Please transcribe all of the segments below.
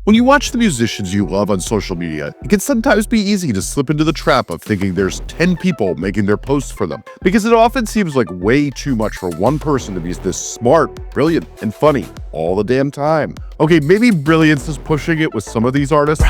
When you watch the musicians you love on social media, it can sometimes be easy to slip into the trap of thinking there's 10 people making their posts for them, because it often seems like way too much for one person to be this smart, brilliant, and funny all the damn time. Okay, maybe Brilliance is pushing it with some of these artists.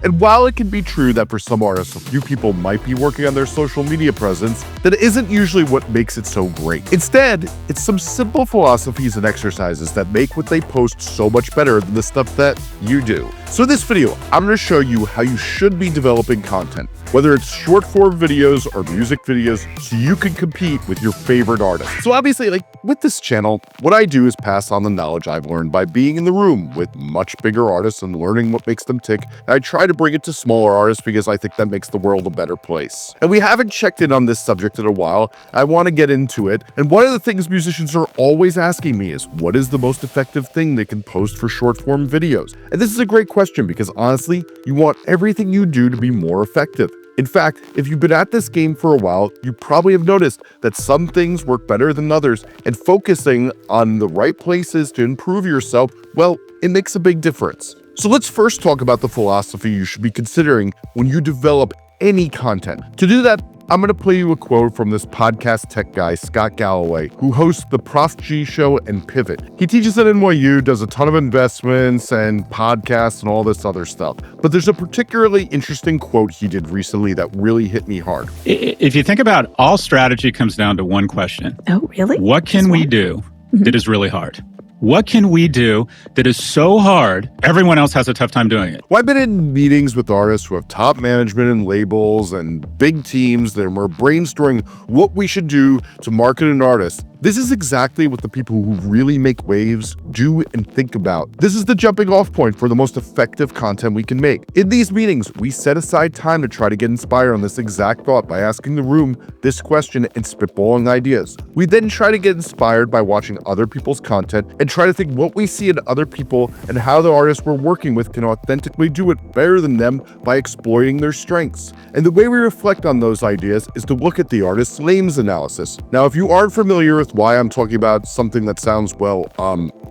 And while it can be true that for some artists, a few people might be working on their social media presence, that isn't usually what makes it so great. Instead, it's some simple philosophies and exercises that make what they post so much better than the stuff that you do. So in this video, I'm going to show you how you should be developing content, whether it's short form videos or music videos, so you can compete with your favorite artists. So obviously, with this channel, what I do is pass on the knowledge I've learned by being in the room with much bigger artists and learning what makes them tick. And I try to bring it to smaller artists because I think that makes the world a better place. And we haven't checked in on this subject in a while. I want to get into it. And one of the things musicians are always asking me is, what is the most effective thing they can post for short form videos? And this is a great question because honestly, you want everything you do to be more effective. In fact, if you've been at this game for a while, you probably have noticed that some things work better than others, and focusing on the right places to improve yourself, well, it makes a big difference. So let's first talk about the philosophy you should be considering when you develop any content. To do that, I'm going to play you a quote from this podcast tech guy, Scott Galloway, who hosts the Prof G Show and Pivot. He teaches at NYU, does a ton of investments and podcasts and all this other stuff. But there's a particularly interesting quote he did recently that really hit me hard. If you think about it, all strategy comes down to one question. Oh, really? What can we do that is really hard? What can we do that is so hard, everyone else has a tough time doing it? Well, I've been in meetings with artists who have top management and labels and big teams that we're brainstorming what we should do to market an artist. This is exactly what the people who really make waves do and think about. This is the jumping off point for the most effective content we can make. In these meetings, we set aside time to try to get inspired on this exact thought by asking the room this question and spitballing ideas. We then try to get inspired by watching other people's content and try to think what we see in other people and how the artists we're working with can authentically do it better than them by exploiting their strengths. And the way we reflect on those ideas is to look at the artist's lames analysis. Now, if you aren't familiar with why I'm talking about something that sounds,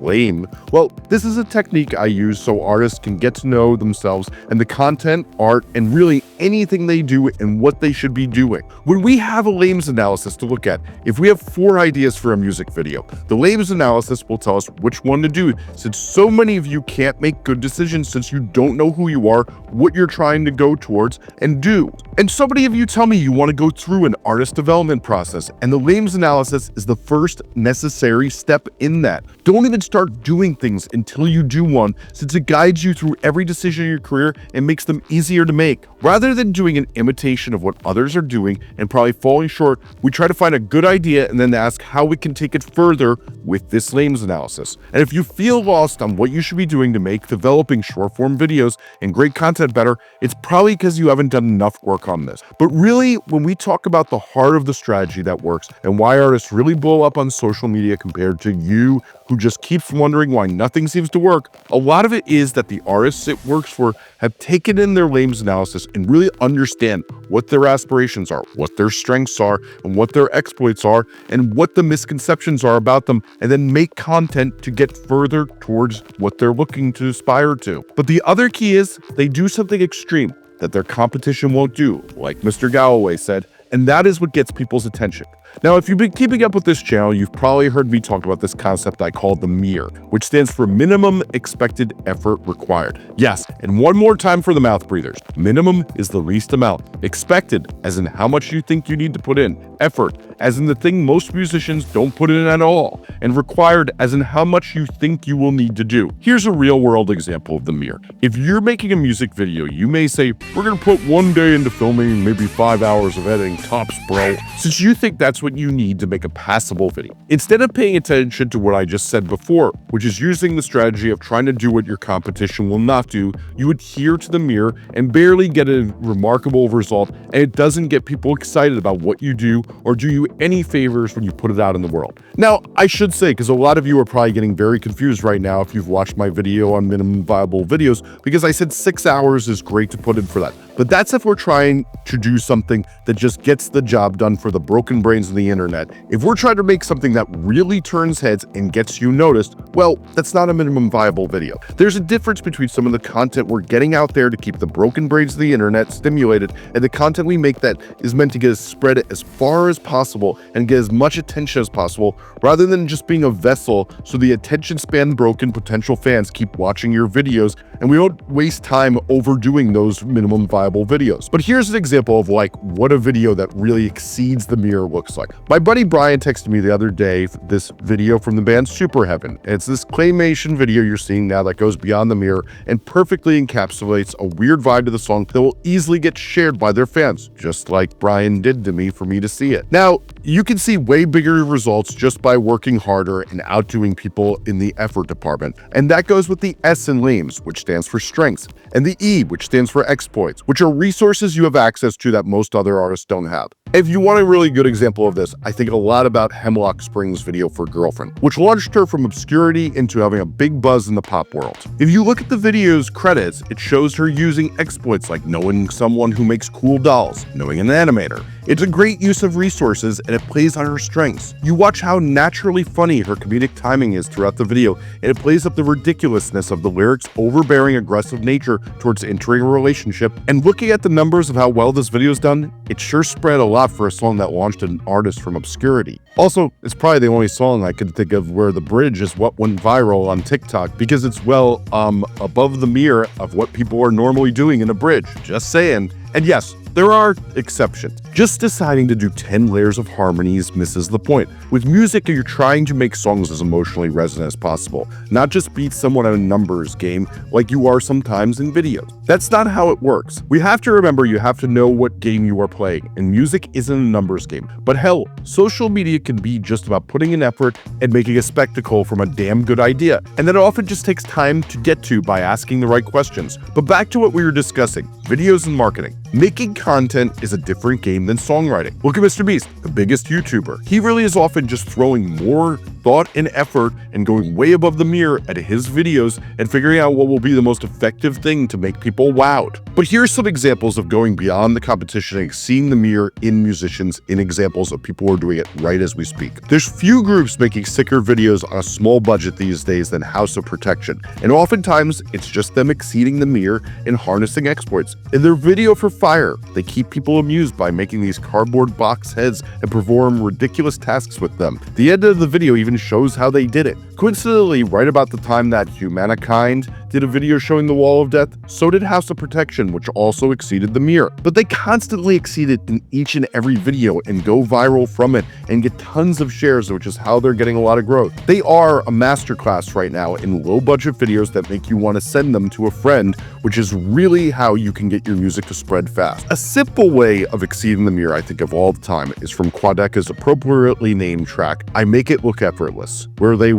lame, well, this is a technique I use so artists can get to know themselves and the content, art, and really anything they do and what they should be doing. When we have a lames analysis to look at, if we have 4 ideas for a music video, the lames analysis will tell us which one to do, since so many of you can't make good decisions since you don't know who you are, what you're trying to go towards, and do. And so many of you tell me you want to go through an artist development process, and the lames analysis is the first necessary step in that. Don't even start doing things until you do one, since it guides you through every decision in your career and makes them easier to make. Rather than doing an imitation of what others are doing and probably falling short, we try to find a good idea and then ask how we can take it further with this lames analysis. And if you feel lost on what you should be doing to make developing short form videos and great content better, it's probably because you haven't done enough work on this. But really, when we talk about the heart of the strategy that works and why artists really blow up on social media compared to you who just keeps wondering why nothing seems to work, a lot of it is that the artists it works for have taken in their lames analysis and really understand what their aspirations are, what their strengths are, and what their exploits are, and what the misconceptions are about them, and then make content to get further towards what they're looking to aspire to. But the other key is they do something extreme that their competition won't do, like Mr. Galloway said, and that is what gets people's attention. Now, if you've been keeping up with this channel, you've probably heard me talk about this concept I call the MIR, which stands for minimum expected effort required. Yes, and one more time for the mouth breathers. Minimum is the least amount. Expected, as in how much you think you need to put in. Effort, as in the thing most musicians don't put in at all. And required, as in how much you think you will need to do. Here's a real world example of the MIR. If you're making a music video, you may say, we're gonna put 1 day into filming, maybe 5 hours of editing, tops, bro. Since you think that's what you need to make a passable video. Instead of paying attention to what I just said before, which is using the strategy of trying to do what your competition will not do, you adhere to the MIR and barely get a remarkable result, and it doesn't get people excited about what you do or do you any favors when you put it out in the world. Now, I should say, because a lot of you are probably getting very confused right now if you've watched my video on minimum viable videos, because I said 6 hours is great to put in for that. But that's if we're trying to do something that just gets the job done for the broken brains of the internet. If we're trying to make something that really turns heads and gets you noticed, well, that's not a minimum viable video. There's a difference between some of the content we're getting out there to keep the broken brains of the internet stimulated and the content we make that is meant to get us spread as far as possible and get as much attention as possible, rather than just being a vessel so the attention span broken potential fans keep watching your videos and we don't waste time overdoing those minimum viable videos. But here's an example of like what a video that really exceeds the mirror looks like. My buddy Brian texted me the other day this video from the band Super Heaven. It's this claymation video you're seeing now that goes beyond the mirror and perfectly encapsulates a weird vibe to the song that will easily get shared by their fans, just like Brian did to me for me to see it. Now, you can see way bigger results just by working harder and outdoing people in the effort department. And that goes with the S in LAMES, which stands for strengths, and the E, which stands for exploits, which are resources you have access to that most other artists don't have. If you want a really good example of this, I think a lot about Hemlock Spring's video for Girlfriend, which launched her from obscurity into having a big buzz in the pop world. If you look at the video's credits, it shows her using exploits like knowing someone who makes cool dolls, knowing an animator. It's a great use of resources and it plays on her strengths. You watch how naturally funny her comedic timing is throughout the video, and it plays up the ridiculousness of the lyrics' overbearing aggressive nature towards entering a relationship. And looking at the numbers of how well this video's done, it sure spread a lot for a song that launched an artist from obscurity. Also, it's probably the only song I could think of where the bridge is what went viral on TikTok because it's well above the mirror of what people are normally doing in a bridge. Just saying. And yes, there are exceptions. Just deciding to do 10 layers of harmonies misses the point. With music, you're trying to make songs as emotionally resonant as possible, not just beat someone at a numbers game like you are sometimes in videos. That's not how it works. We have to remember you have to know what game you are playing, and music isn't a numbers game. But hell, social media can be just about putting in effort and making a spectacle from a damn good idea, and that often just takes time to get to by asking the right questions. But back to what we were discussing, videos and marketing. Making content is a different game than songwriting. Look at Mr. Beast, the biggest YouTuber. He really is often just throwing more thought and effort and going way above the mirror at his videos and figuring out what will be the most effective thing to make people wowed. But here's some examples of going beyond the competition and seeing the mirror in musicians in examples of people who are doing it right as we speak. There's few groups making sicker videos on a small budget these days than House of Protection, and oftentimes it's just them exceeding the mirror and harnessing exploits. In their video for Fire, they keep people amused by making these cardboard box heads and perform ridiculous tasks with them. The end of the video even shows how they did it. Coincidentally, right about the time that Humankind did a video showing the Wall of Death, so did House of Protection, which also exceeded the mirror. But they constantly exceed it in each and every video and go viral from it and get tons of shares, which is how they're getting a lot of growth. They are a masterclass right now in low-budget videos that make you want to send them to a friend, which is really how you can get your music to spread fast. A simple way of exceeding the mirror I think of all the time is from Quadeca's appropriately named track, I Make It Look Effortless, where they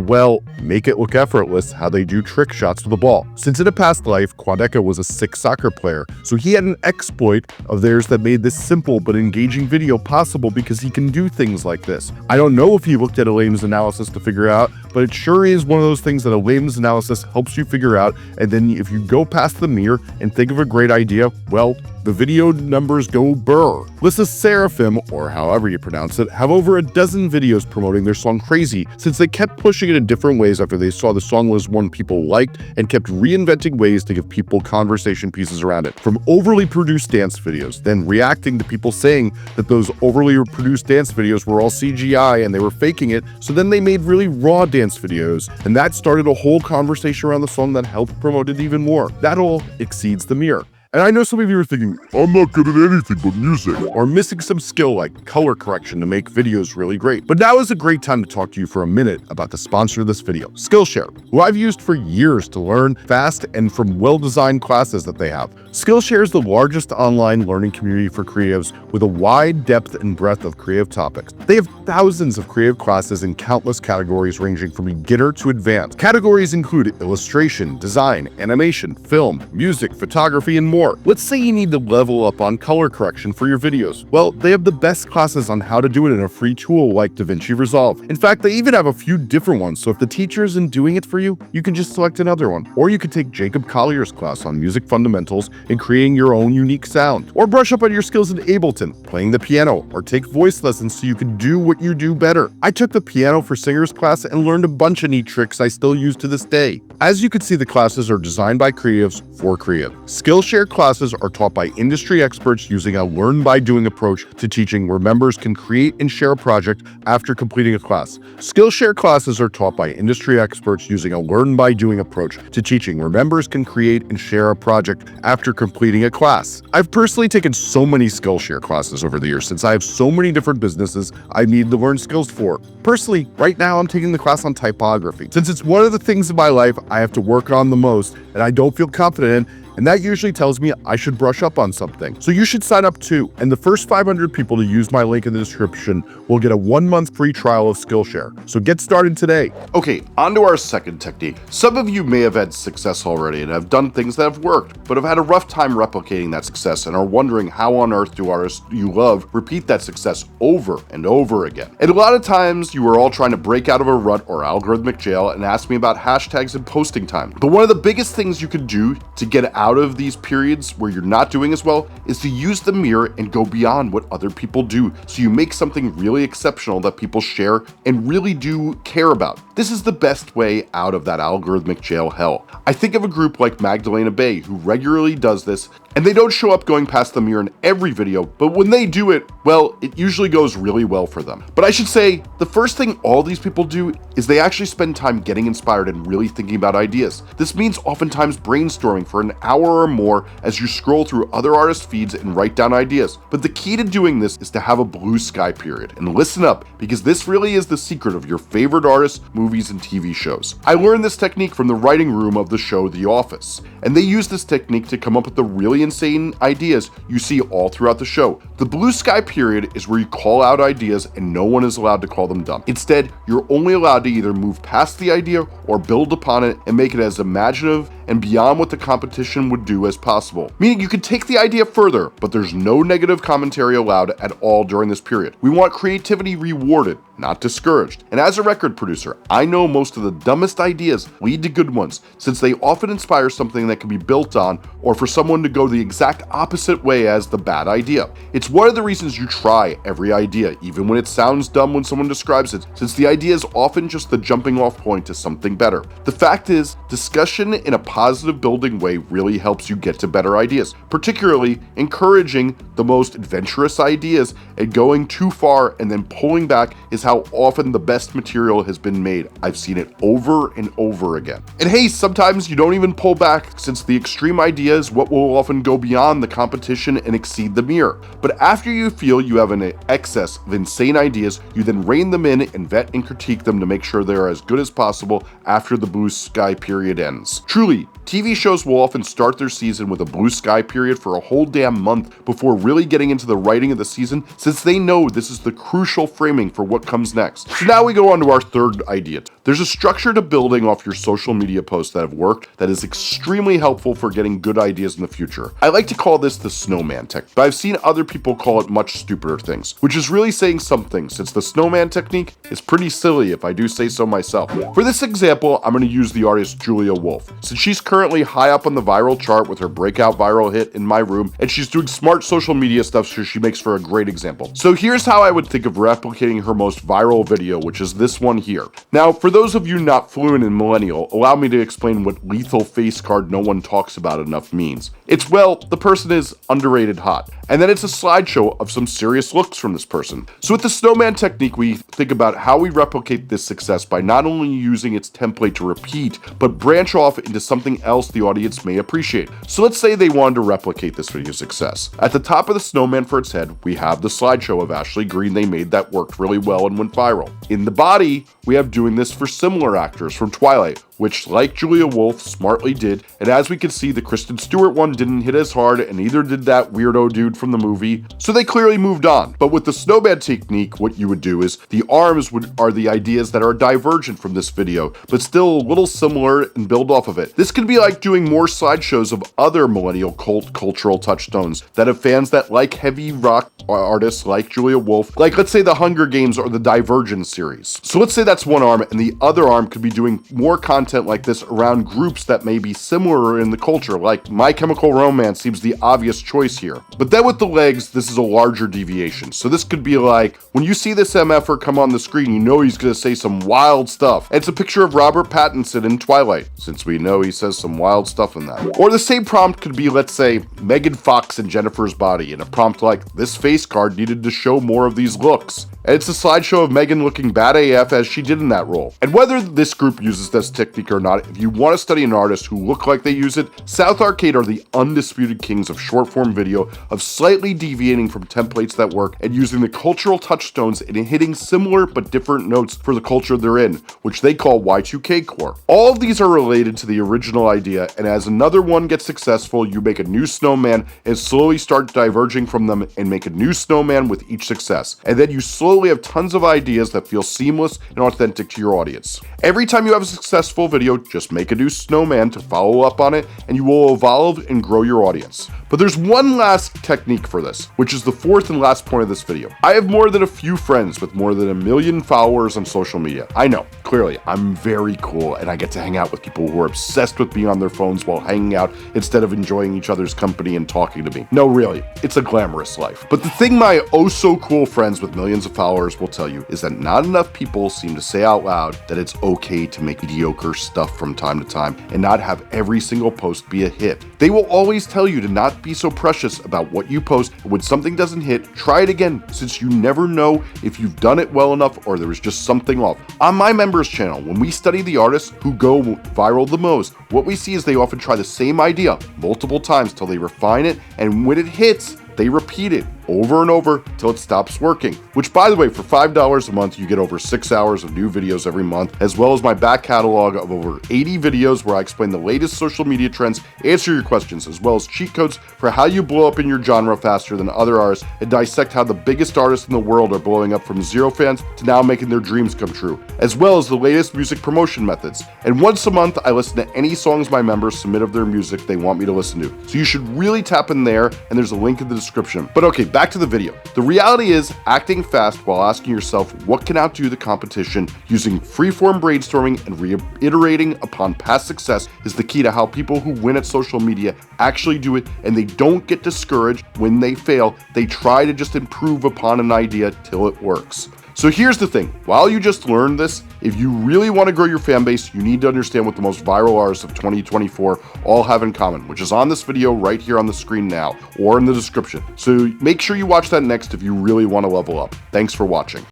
make it look effortless how they do trick shots with the ball. Since in a past life, Quadeca was a sick soccer player, so he had an exploit of theirs that made this simple but engaging video possible because he can do things like this. I don't know if he looked at a LAMES analysis to figure out, but it sure is one of those things that a LAMES analysis helps you figure out, and then if you go past the mirror and think of a great idea, well, the video numbers go burr. Lissa Seraphim, or however you pronounce it, have over a dozen videos promoting their song Crazy, since they kept pushing it in different ways after they saw the song was one people liked and kept reinventing ways to give people conversation pieces around it. From overly produced dance videos, then reacting to people saying that those overly produced dance videos were all CGI and they were faking it, so then they made really raw dance videos, and that started a whole conversation around the song that helped promote it even more. That all exceeds the mirror. And I know some of you are thinking, I'm not good at anything but music, or missing some skill like color correction to make videos really great. But now is a great time to talk to you for a minute about the sponsor of this video, Skillshare, who I've used for years to learn fast and from well-designed classes that they have. Skillshare is the largest online learning community for creatives with a wide depth and breadth of creative topics. They have thousands of creative classes in countless categories ranging from beginner to advanced. Categories include illustration, design, animation, film, music, photography, and more. more. Let's say you need to level up on color correction for your videos. Well, they have the best classes on how to do it in a free tool like DaVinci Resolve. In fact, they even have a few different ones, so if the teacher isn't doing it for you, you can just select another one. Or you could take Jacob Collier's class on music fundamentals and creating your own unique sound. Or brush up on your skills in Ableton, playing the piano, or take voice lessons so you can do what you do better. I took the Piano for Singers class and learned a bunch of neat tricks I still use to this day. As you can see, the classes are designed by creatives for creative. Skillshare classes are taught by industry experts using a learn-by-doing approach to teaching where members can create and share a project after completing a class. Skillshare classes are taught by industry experts using a learn-by-doing approach to teaching where members can create and share a project after completing a class. I've personally taken so many Skillshare classes over the years since I have so many different businesses I need to learn skills for. Personally, right now I'm taking the class on typography, since it's one of the things in my life I have to work on the most and I don't feel confident in, and that usually tells me I should brush up on something. So you should sign up too, and the first 500 people to use my link in the description will get a 1-month free trial of Skillshare. So get started today. Okay, on to our second technique. Some of you may have had success already and have done things that have worked, but have had a rough time replicating that success and are wondering how on earth do artists you love repeat that success over and over again. And a lot of times you are all trying to break out of a rut or algorithmic jail and ask me about hashtags and posting time. But one of the biggest things you can do to get out of these periods where you're not doing as well is to use the mirror and go beyond what other people do, so you make something really exceptional that people share and really do care about. This is the best way out of that algorithmic jail hell. I think of a group like Magdalena Bay who regularly does this, and they don't show up going past the mirror in every video, but when they do it, well, it usually goes really well for them. But I should say, the first thing all these people do is they actually spend time getting inspired and really thinking about ideas. This means oftentimes brainstorming for an hour or more as you scroll through other artist feeds and write down ideas. But the key to doing this is to have a blue sky period. And listen up, because this really is the secret of your favorite artists, movies, and TV shows. I learned this technique from the writing room of the show The Office, and they use this technique to come up with the really insane ideas you see all throughout the show. The blue sky period is where you call out ideas and no one is allowed to call them dumb. Instead, you're only allowed to either move past the idea or build upon it and make it as imaginative and beyond what the competition would do as possible. Meaning you can take the idea further, but there's no negative commentary allowed at all during this period. We want creativity rewarded, not discouraged. And as a record producer, I know most of the dumbest ideas lead to good ones, since they often inspire something that can be built on, or for someone to go the exact opposite way as the bad idea. It's one of the reasons you try every idea, even when it sounds dumb when someone describes it, since the idea is often just the jumping off point to something better. The fact is, discussion in a positive building way really helps you get to better ideas, particularly encouraging the most adventurous ideas, and going too far and then pulling back is how often the best material has been made. I've seen it over and over again. And hey, sometimes you don't even pull back, since the extreme idea is what will often go beyond the competition and exceed the mirror. But after you feel you have an excess of insane ideas, you then rein them in and vet and critique them to make sure they are as good as possible after the blue sky period ends. Truly, TV shows will often start their season with a blue sky period for a whole damn month before really getting into the writing of the season, since they know this is the crucial framing for what comes next. So now we go on to our third idea. There's a structure to building off your social media posts that have worked that is extremely helpful for getting good ideas in the future. I like to call this the Snowman technique, but I've seen other people call it much stupider things, which is really saying something, since the Snowman technique is pretty silly if I do say so myself. For this example, I'm going to use the artist Julia Wolf, since she's currently high up on the viral chart with her breakout viral hit In My Room, and she's doing smart social media stuff, so she makes for a great example. So here's how I would think of replicating her most viral video, which is this one here. Now, for those of you not fluent in millennial, allow me to explain what lethal face card no one talks about enough means. It's, well, the person is underrated hot, and then it's a slideshow of some serious looks from this person. So with the Snowman technique, we think about how we replicate this success by not only using its template to repeat, but branch off into something else the audience may appreciate. So let's say they wanted to replicate this video success. At the top of the snowman for its head, we have the slideshow of Ashley Greene they made that worked really well and went viral. In the body, we have doing this for similar actors from Twilight, which, like Julia Wolf, smartly did, and as we can see, the Kristen Stewart one didn't hit as hard, and neither did that weirdo dude from the movie, so they clearly moved on. But with the Snowman technique, what you would do is, the arms are the ideas that are divergent from this video, but still a little similar and build off of it. This could be like doing more slideshows of other millennial cultural touchstones that have fans that like heavy rock artists like Julia Wolf, like let's say the Hunger Games or the Divergent series. So let's say that's one arm, and the other arm could be doing more content like this around groups that may be similar in the culture, like My Chemical Romance seems the obvious choice here. But then with the legs, this is a larger deviation. So this could be like, when you see this MFer come on the screen, you know he's gonna say some wild stuff. And it's a picture of Robert Pattinson in Twilight, since we know he says some wild stuff in that. Or the same prompt could be, let's say, Megan Fox and Jennifer's body, and a prompt like, this face card needed to show more of these looks. And it's a slideshow of Megan looking bad AF as she did in that role. And whether this group uses this technique or not, if you want to study an artist who look like they use it, South Arcade are the undisputed kings of short form video, of slightly deviating from templates that work and using the cultural touchstones and hitting similar but different notes for the culture they're in, which they call Y2K core. All of these are related to the original idea, and as another one gets successful, you make a new snowman and slowly start diverging from them and make a new snowman with each success. And then you slowly have tons of ideas that feel seamless and authentic to your audience. Every time you have a successful video, just make a new snowman to follow up on it, and you will evolve and grow your audience. But there's one last technique for this, which is the fourth and last point of this video. I have more than a few friends with more than 1 million followers on social media. I know, clearly, I'm very cool, and I get to hang out with people who are obsessed with being on their phones while hanging out instead of enjoying each other's company and talking to me. No, really, it's a glamorous life. But the thing my oh-so-cool friends with millions of followers will tell you is that not enough people seem to say out loud that it's okay to make mediocre stuff from time to time and not have every single post be a hit. They will always tell you to not be so precious about what you post, and when something doesn't hit, try it again, since you never know if you've done it well enough or there is just something off. On my members channel, when we study the artists who go viral the most, what we see is they often try the same idea multiple times till they refine it, and when it hits, they repeat it over and over till it stops working. Which, by the way, for $5 a month, you get over 6 hours of new videos every month, as well as my back catalog of over 80 videos where I explain the latest social media trends, answer your questions, as well as cheat codes for how you blow up in your genre faster than other artists, and dissect how the biggest artists in the world are blowing up from 0 fans to now making their dreams come true, as well as the latest music promotion methods. And once a month, I listen to any songs my members submit of their music they want me to listen to. So you should really tap in there, and there's a link in the description. But okay, back to the video. The reality is, acting fast while asking yourself what can outdo the competition using freeform brainstorming and reiterating upon past success is the key to how people who win at social media actually do it, and they don't get discouraged when they fail. They try to just improve upon an idea till it works. So here's the thing, while you just learned this, if you really want to grow your fan base, you need to understand what the most viral artists of 2024 all have in common, which is on this video right here on the screen now, or in the description. So make sure you watch that next if you really want to level up. Thanks for watching.